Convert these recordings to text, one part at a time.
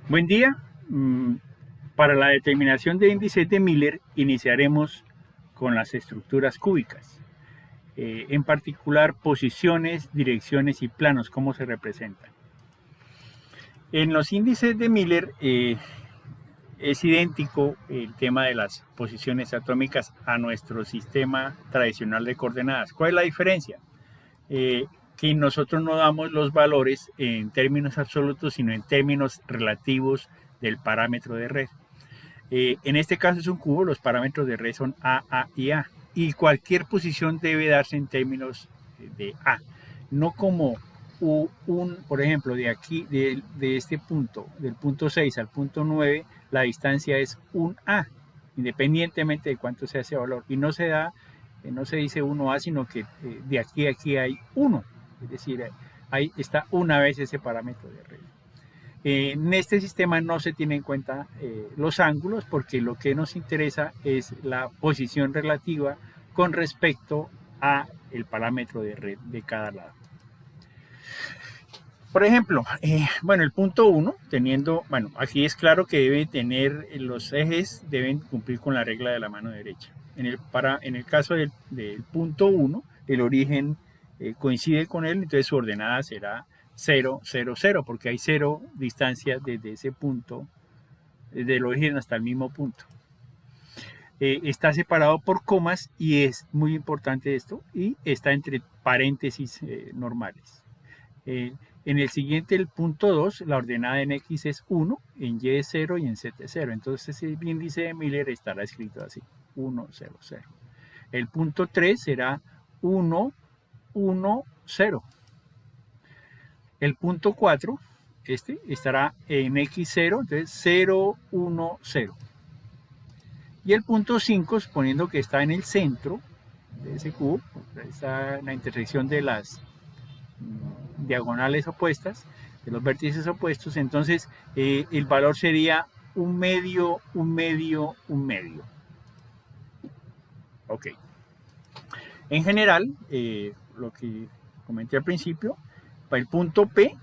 Buen día. Para la determinación de índices de Miller iniciaremos con las estructuras cúbicas, en particular posiciones, direcciones y planos, cómo se representan. En los índices de Miller es idéntico el tema de las posiciones atómicas a nuestro sistema tradicional de coordenadas. ¿Cuál es la diferencia? Que nosotros no damos los valores en términos absolutos, sino en términos relativos del parámetro de red. En este caso es un cubo, los parámetros de red son A y A. Y cualquier posición debe darse en términos de A. No como por ejemplo, de aquí, de este punto, del punto 6 al punto 9, la distancia es un A, independientemente de cuánto sea ese valor. Y no se da, no se dice 1A, sino que de aquí a aquí hay 1. Es decir, ahí está una vez ese parámetro de red. En este sistema no se tiene en cuenta los ángulos porque lo que nos interesa es la posición relativa con respecto a el parámetro de red de cada lado. Por ejemplo, el punto 1, aquí es claro que debe tener los ejes, deben cumplir con la regla de la mano derecha. En el caso del punto 1, el origen coincide con él, entonces su ordenada será 0, 0, 0, porque hay 0 distancias desde ese punto, desde el origen hasta el mismo punto. Está separado por comas y es muy importante esto, y está entre paréntesis normales. En el siguiente, el punto 2, la ordenada en X es 1, en Y es 0 y en Z es 0. Entonces el índice de Miller estará escrito así, 1, 0, 0. El punto 3 será 1, 1, 0. El punto 4, estará en X0, entonces 0, 1, 0. Y el punto 5, suponiendo que está en el centro de ese cubo, está en la intersección de las diagonales opuestas, de los vértices opuestos, entonces el valor sería un medio, un medio, un medio. Ok. En general, lo que comenté al principio, para el punto P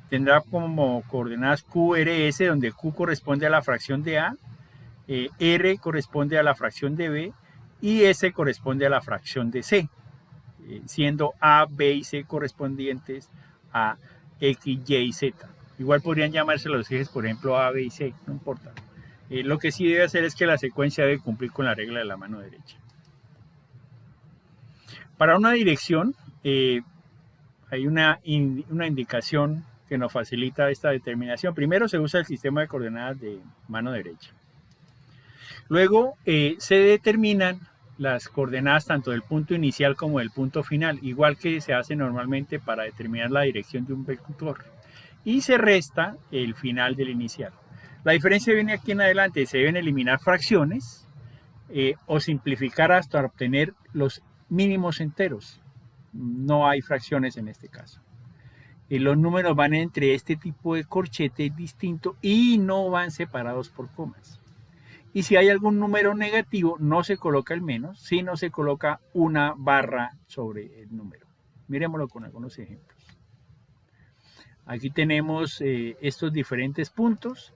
tendrá como coordenadas QRS, donde Q corresponde a la fracción de A, R corresponde a la fracción de B y S corresponde a la fracción de C, siendo A, B y C correspondientes a X, Y y Z. Igual podrían llamarse los ejes, por ejemplo, A, B y C, no importa. Lo que sí debe hacer es que la secuencia debe cumplir con la regla de la mano derecha. Para una dirección, hay una indicación que nos facilita esta determinación. Primero se usa el sistema de coordenadas de mano derecha. Luego se determinan las coordenadas tanto del punto inicial como del punto final, igual que se hace normalmente para determinar la dirección de un vector. Y se resta el final del inicial. La diferencia viene aquí en adelante, se deben eliminar fracciones o simplificar hasta obtener los mínimos enteros. No hay fracciones en este caso. Los números van entre este tipo de corchete distinto y no van separados por comas. Y si hay algún número negativo, no se coloca el menos, sino se coloca una barra sobre el número. Miremoslo con algunos ejemplos. Aquí tenemos estos diferentes puntos.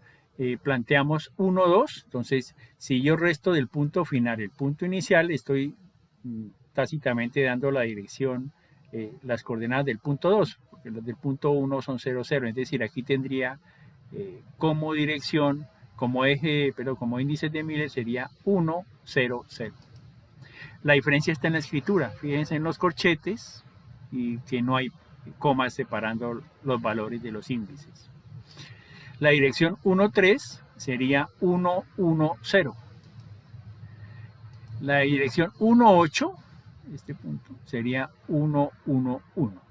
Planteamos 1, 2. Entonces, si yo resto del punto final el punto inicial, estoy tácitamente dando la dirección, las coordenadas del punto 2, porque los del punto 1 son 0, 0. Es decir, aquí tendría como dirección, como eje, pero como índice de Miller sería 1, 0, 0. La diferencia está en la escritura. Fíjense en los corchetes y que no hay comas separando los valores de los índices. La dirección 1, 3 sería 1, 1, 0. La dirección 1, 8, este punto, sería 1, 1, 1.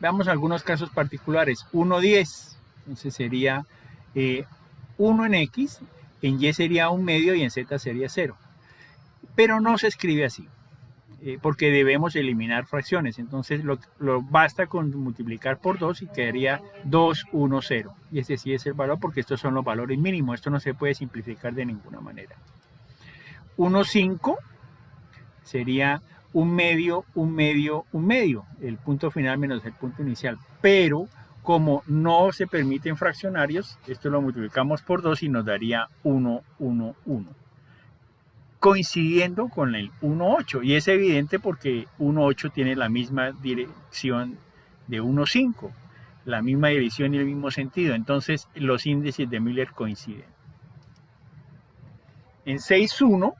Veamos algunos casos particulares. 1, 10, entonces sería 1 en X, en Y sería un medio y en Z sería 0. Pero no se escribe así, porque debemos eliminar fracciones. Entonces basta con multiplicar por 2 y quedaría 2, 1, 0. Y ese sí es el valor porque estos son los valores mínimos. Esto no se puede simplificar de ninguna manera. 1, 5 sería un medio, un medio, un medio. El punto final menos el punto inicial. Pero Como no se permiten fraccionarios, esto lo multiplicamos por 2 y nos daría 1, 1, 1. Coincidiendo con el 1, 8. Y es evidente porque 1, 8 tiene la misma dirección de 1, 5. La misma dirección y el mismo sentido. Entonces los índices de Miller coinciden. En 6, 1,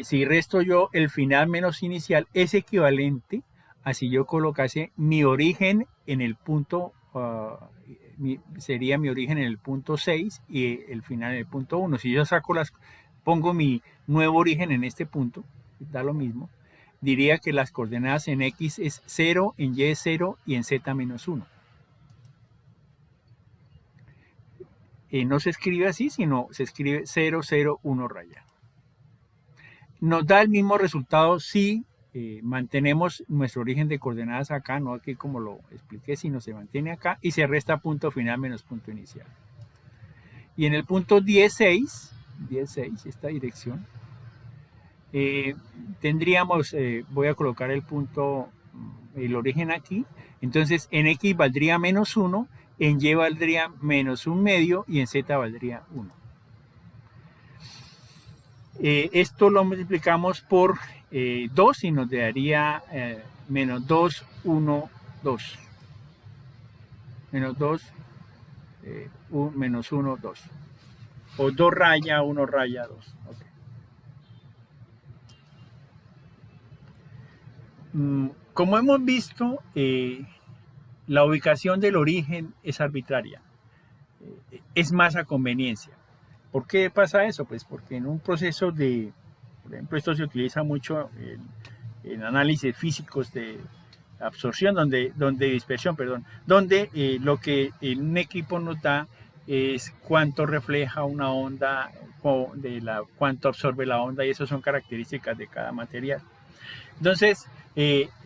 si resto yo el final menos inicial, es equivalente a si yo colocase mi origen en el punto, sería mi origen en el punto 6 y el final en el punto 1. Si yo pongo mi nuevo origen en este punto, da lo mismo, diría que las coordenadas en X es 0, en Y es 0 y en Z menos 1. No se escribe así, sino se escribe 0, 0, 1 raya. Nos da el mismo resultado si mantenemos nuestro origen de coordenadas acá, no aquí como lo expliqué, sino se mantiene acá y se resta punto final menos punto inicial. Y en el punto 16, esta dirección, tendríamos, voy a colocar el punto, el origen aquí, entonces en X valdría menos 1, en Y valdría menos 1 medio y en Z valdría 1. Esto lo multiplicamos por 2 y nos daría menos 2, 1, 2. Menos 2, menos 1, 2. O 2 raya, 1 raya, 2. Okay. Como hemos visto, la ubicación del origen es arbitraria. Es más a conveniencia. ¿Por qué pasa eso? Pues porque en un proceso de, por ejemplo, esto se utiliza mucho en análisis físicos de absorción, dispersión, perdón, donde lo que un equipo nos da es cuánto refleja una onda, cuánto absorbe la onda, y eso son características de cada material. Entonces,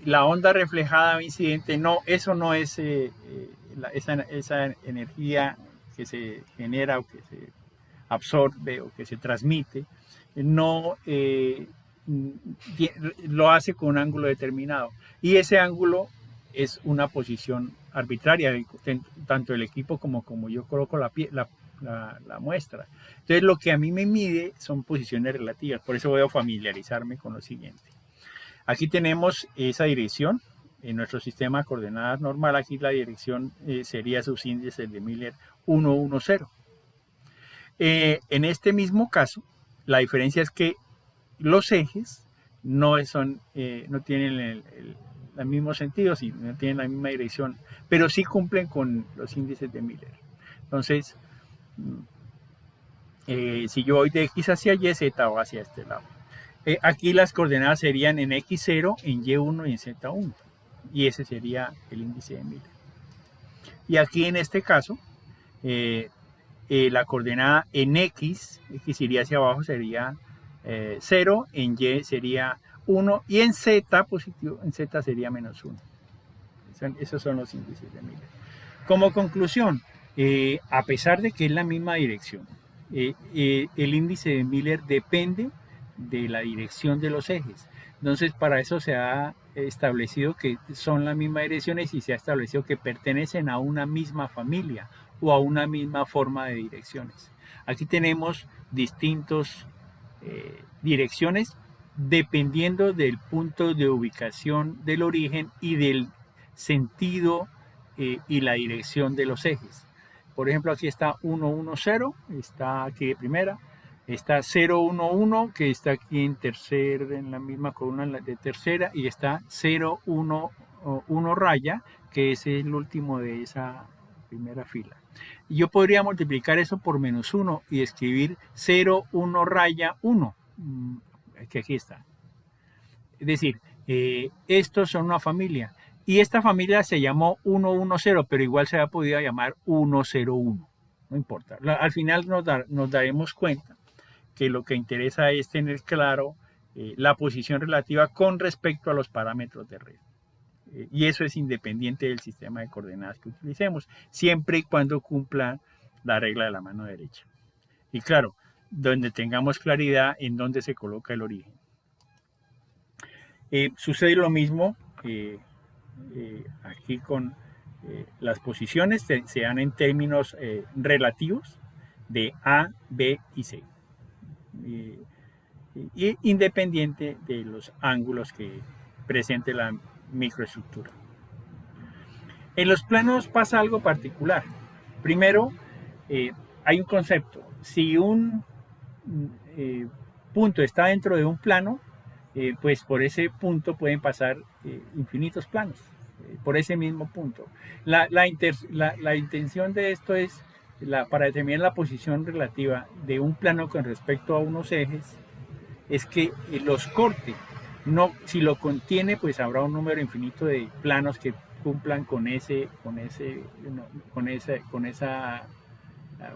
la onda reflejada o incidente, no, eso no es esa energía que se genera o que se absorbe o que se transmite, no lo hace con un ángulo determinado. Y ese ángulo es una posición arbitraria, tanto el equipo como yo coloco la muestra. Entonces, lo que a mí me mide son posiciones relativas. Por eso voy a familiarizarme con lo siguiente. Aquí tenemos esa dirección. En nuestro sistema de coordenadas normal, aquí la dirección sería sus índices de Miller 1, 1, 0. En este mismo caso, la diferencia es que los ejes no tienen el mismo sentido, no tienen la misma dirección, pero sí cumplen con los índices de Miller. Entonces, si yo voy de X hacia Y, Z va hacia este lado. Aquí las coordenadas serían en X0, en Y1 y en Z1. Y ese sería el índice de Miller. Y aquí en este caso, la coordenada en X iría hacia abajo, sería 0, en Y sería 1 y en Z positivo, en Z sería menos 1. Esos son los índices de Miller. Como conclusión, a pesar de que es la misma dirección, el índice de Miller depende de la dirección de los ejes. Entonces, para eso se ha establecido que son las mismas direcciones y se ha establecido que pertenecen a una misma familia o a una misma forma de direcciones. Aquí tenemos distintas direcciones dependiendo del punto de ubicación del origen y del sentido y la dirección de los ejes. Por ejemplo, aquí está 1, 1, 0, está aquí de primera. Está 0, 1, 1, que está aquí en la misma columna de tercera, y está 0, 1, 1 raya, que es el último de esa primera fila. Y yo podría multiplicar eso por menos 1 y escribir 0, 1 raya 1, que aquí está. Es decir, estos son una familia. Y esta familia se llamó 110, pero igual se ha podido llamar 101. No importa. Al final nos daremos cuenta que lo que interesa es tener claro la posición relativa con respecto a los parámetros de red. Y eso es independiente del sistema de coordenadas que utilicemos, siempre y cuando cumpla la regla de la mano derecha. Y claro, donde tengamos claridad en dónde se coloca el origen. Sucede lo mismo aquí con las posiciones se dan en términos relativos de A, B y C, y independiente de los ángulos que presente la microestructura. En los planos pasa algo particular. Primero, hay un concepto. Si un punto está dentro de un plano, pues por ese punto pueden pasar infinitos planos, por ese mismo punto. La intención de esto es, para determinar la posición relativa de un plano con respecto a unos ejes, es que los corte. No, si lo contiene, pues habrá un número infinito de planos que cumplan con esa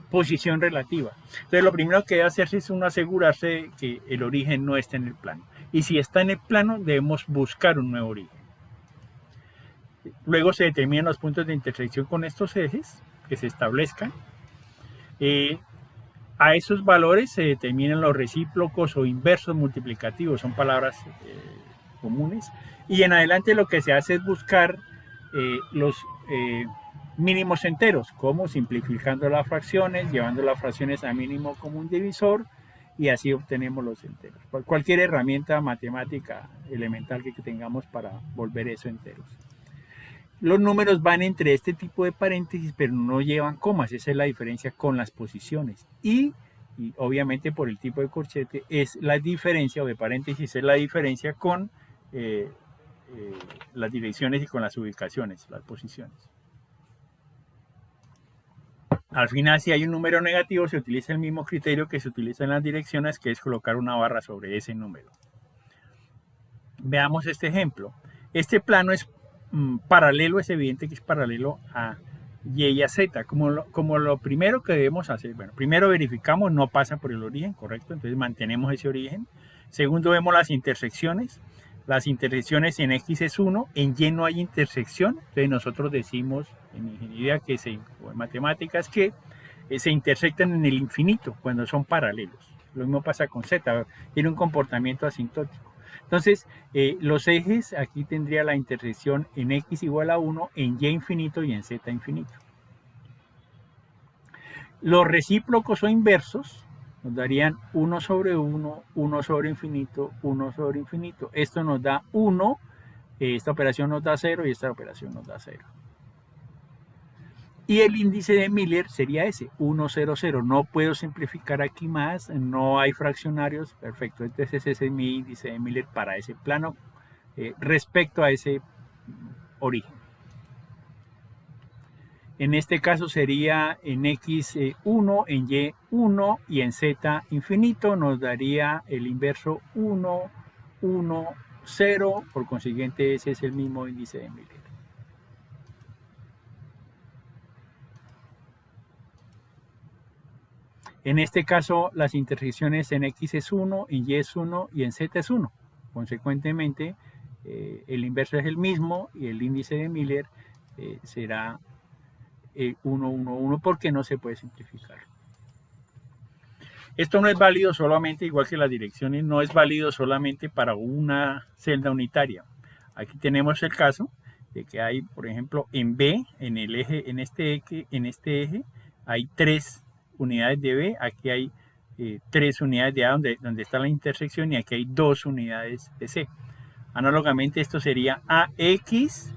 posición relativa. Entonces lo primero que debe hacerse es uno asegurarse que el origen no está en el plano. Y si está en el plano, debemos buscar un nuevo origen. Luego se determinan los puntos de intersección con estos ejes que se establezcan. A esos valores se determinan los recíprocos o inversos multiplicativos, son palabras comunes. Y en adelante lo que se hace es buscar los mínimos enteros, como simplificando las fracciones, llevando las fracciones a mínimo común divisor, y así obtenemos los enteros. Cualquier herramienta matemática elemental que tengamos para volver eso enteros. Los números van entre este tipo de paréntesis, pero no llevan comas. Esa es la diferencia con las posiciones. Y obviamente por el tipo de corchete es la diferencia, o de paréntesis es la diferencia con las direcciones y con las ubicaciones, las posiciones. Al final, si hay un número negativo, se utiliza el mismo criterio que se utiliza en las direcciones, que es colocar una barra sobre ese número. Veamos este ejemplo. Este plano es paralelo, es evidente que es paralelo a Y y a Z. Como lo primero que debemos hacer, bueno, primero verificamos, no pasa por el origen, correcto, entonces mantenemos ese origen. Segundo, vemos las intersecciones. Las intersecciones en X es 1, en Y no hay intersección, entonces nosotros decimos en ingeniería o en matemáticas que se intersectan en el infinito cuando son paralelos. Lo mismo pasa con Z, tiene un comportamiento asintótico. Entonces, los ejes, aquí tendría la intersección en X igual a 1, en Y infinito y en Z infinito. Los recíprocos o inversos nos darían 1 sobre 1, 1 sobre infinito, 1 sobre infinito. Esto nos da 1, esta operación nos da 0 y esta operación nos da 0. Y el índice de Miller sería ese, 1, 0, 0. No puedo simplificar aquí más, no hay fraccionarios, perfecto. Entonces ese es mi índice de Miller para ese plano respecto a ese origen. En este caso sería en X 1, en Y 1 y en Z infinito nos daría el inverso 1, 1, 0. Por consiguiente ese es el mismo índice de Miller. En este caso, las intersecciones en X es 1, en Y es 1 y en Z es 1. Consecuentemente, el inverso es el mismo y el índice de Miller será 1, 1, 1 porque no se puede simplificar. Esto no es válido solamente, igual que las direcciones, no es válido solamente para una celda unitaria. Aquí tenemos el caso de que hay, por ejemplo, en B, en el eje, en este eje, hay 3 unidades de B, aquí hay 3 unidades de A donde está la intersección y aquí hay 2 unidades de C. Análogamente esto sería AX,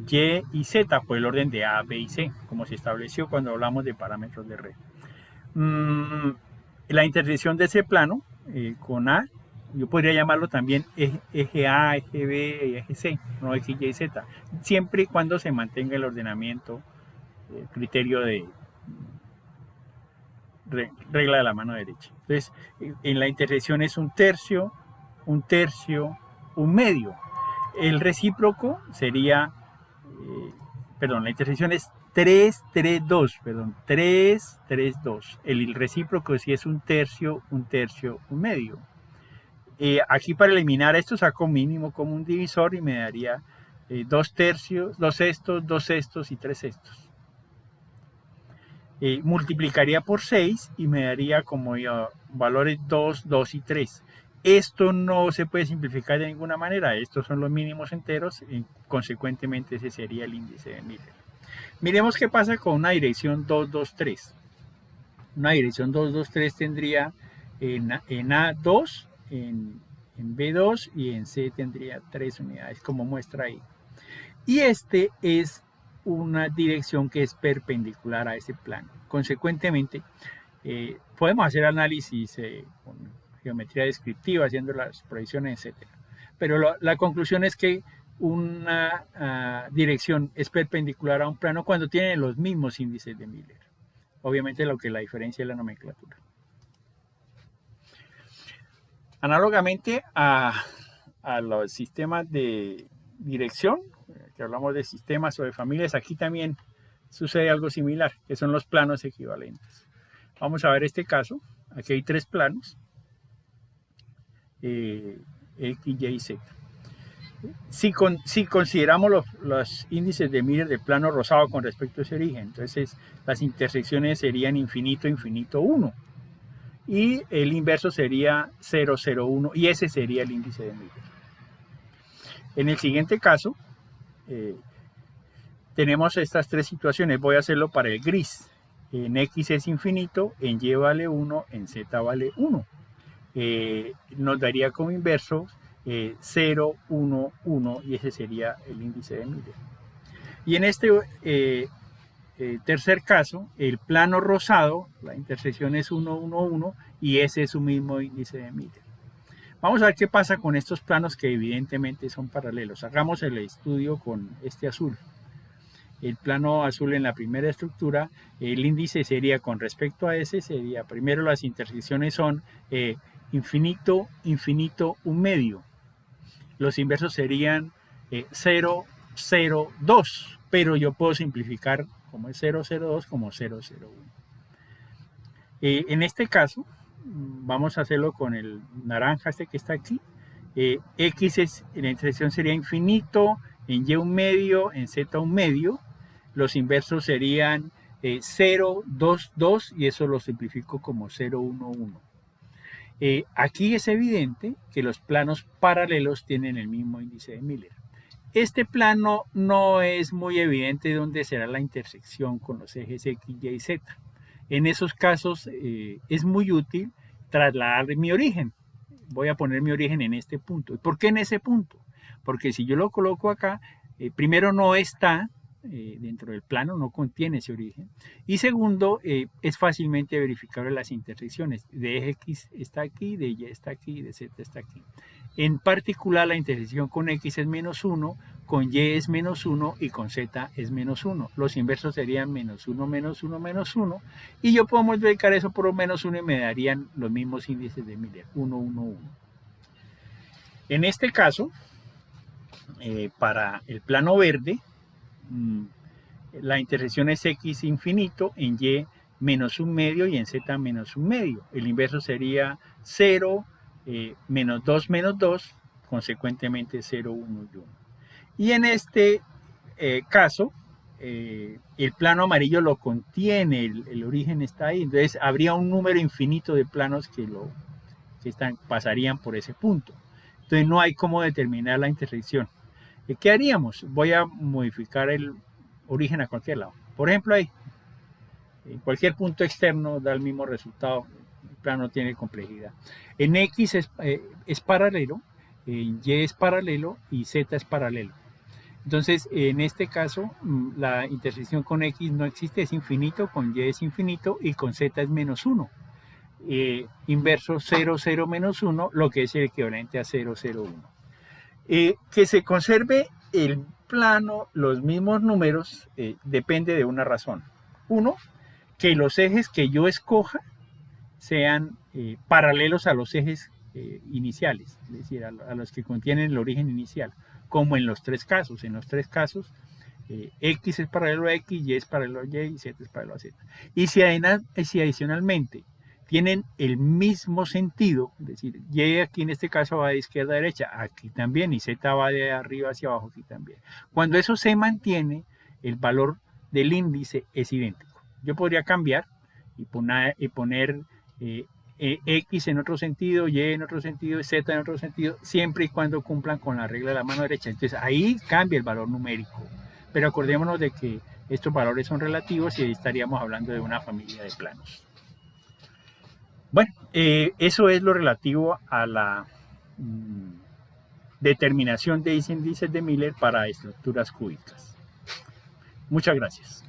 Y y Z por el orden de A, B y C, como se estableció cuando hablamos de parámetros de red. La intersección de ese plano con A, yo podría llamarlo también eje A, eje B y eje C, no X, Y, Z, siempre y cuando se mantenga el ordenamiento, criterio de regla de la mano derecha. Entonces, en la intersección es un tercio, un tercio, un medio. El recíproco sería, la intersección es 3, 3, 2, 3, 3, 2. El recíproco sí es un tercio, un medio. Aquí para eliminar esto saco mínimo como un divisor y me daría 2 tercios, 2 sextos, 2 sextos y 3 sextos. Multiplicaría por 6 y me daría como valores 2, 2 y 3. Esto no se puede simplificar de ninguna manera. Estos son los mínimos enteros y consecuentemente ese sería el índice de Miller. Miremos qué pasa con una dirección 223. Una dirección 223 tendría en A2, en B2 y en C tendría 3 unidades, como muestra ahí. Y este es una dirección que es perpendicular a ese plano. Consecuentemente, podemos hacer análisis con geometría descriptiva, haciendo las proyecciones, etc. Pero la conclusión es que una dirección es perpendicular a un plano cuando tiene los mismos índices de Miller. Obviamente lo que la diferencia es la nomenclatura. Análogamente a los sistemas de dirección, que hablamos de sistemas o de familias, aquí también sucede algo similar, que son los planos equivalentes. Vamos a ver este caso. Aquí hay 3 planos, X, Y y Z. Si consideramos los índices de Miller del plano rosado con respecto a ese origen, entonces las intersecciones serían infinito, infinito, 1. Y el inverso sería 0, 0, 1, y ese sería el índice de Miller. En el siguiente caso, tenemos estas 3 situaciones. Voy a hacerlo para el gris. En X es infinito, en Y vale 1, en Z vale 1. Nos daría como inverso 0, 1, 1, y ese sería el índice de Miller. Y en este tercer caso, el plano rosado, la intersección es 1, 1, 1, y ese es su mismo índice de Miller. Vamos a ver qué pasa con estos planos que evidentemente son paralelos. Hagamos el estudio con este azul. El plano azul en la primera estructura, el índice sería con respecto a ese, sería primero las intersecciones son infinito, infinito, 1 medio. Los inversos serían 0, 0, 2, pero yo puedo simplificar como es 0, 0, 2 como 0, 0, 1. En este caso, vamos a hacerlo con el naranja este que está aquí. X es, en la intersección sería infinito, en Y 1 medio, en Z 1 medio. Los inversos serían 0, 2, 2, y eso lo simplifico como 0, 1, 1. Aquí es evidente que los planos paralelos tienen el mismo índice de Miller. Este plano no es muy evidente dónde será la intersección con los ejes X, Y y Z. En esos casos es muy útil trasladar mi origen. Voy a poner mi origen en este punto. ¿Por qué en ese punto? Porque si yo lo coloco acá, primero no está dentro del plano, no contiene ese origen. Y segundo, es fácilmente verificable las intersecciones. De eje X está aquí, de Y está aquí, de Z está aquí. En particular, la intersección con X es menos 1, con Y es menos 1 y con Z es menos 1. Los inversos serían menos 1, menos 1, menos 1. Y yo puedo multiplicar eso por menos 1 y me darían los mismos índices de Miller, 1, 1, 1. En este caso, para el plano verde, la intersección es X infinito, en Y menos 1 medio y en Z menos 1 medio. El inverso sería 0, menos 2, menos 2, consecuentemente 0, 1 y 1. Y en este caso, el plano amarillo lo contiene, el origen está ahí, entonces habría un número infinito de planos que pasarían por ese punto. Entonces no hay cómo determinar la intersección. ¿Qué haríamos? Voy a modificar el origen a cualquier lado. Por ejemplo, ahí, en cualquier punto externo da el mismo resultado. El plano tiene complejidad. En X es paralelo, en Y es paralelo y Z es paralelo. Entonces, en este caso, la intersección con X no existe, es infinito, con Y es infinito y con Z es menos 1. Inverso 0, 0, menos 1, lo que es el equivalente a 0, 0, 1. Que se conserve el plano, los mismos números, depende de una razón. Uno, que los ejes que yo escoja sean paralelos a los ejes iniciales, es decir, a los que contienen el origen inicial, como en los 3 casos. En los 3 casos, X es paralelo a X, Y es paralelo a Y y Z es paralelo a Z. Y si adicionalmente tienen el mismo sentido, es decir, Y aquí en este caso va de izquierda a derecha, aquí también, y Z va de arriba hacia abajo, aquí también. Cuando eso se mantiene, el valor del índice es idéntico. Yo podría cambiar y poner X en otro sentido, Y en otro sentido, Z en otro sentido, siempre y cuando cumplan con la regla de la mano derecha. Entonces ahí cambia el valor numérico. Pero acordémonos de que Estos valores son relativos y ahí estaríamos hablando de una familia de planos. Bueno, eso es lo relativo a la determinación de índices de Miller para estructuras cúbicas. Muchas gracias.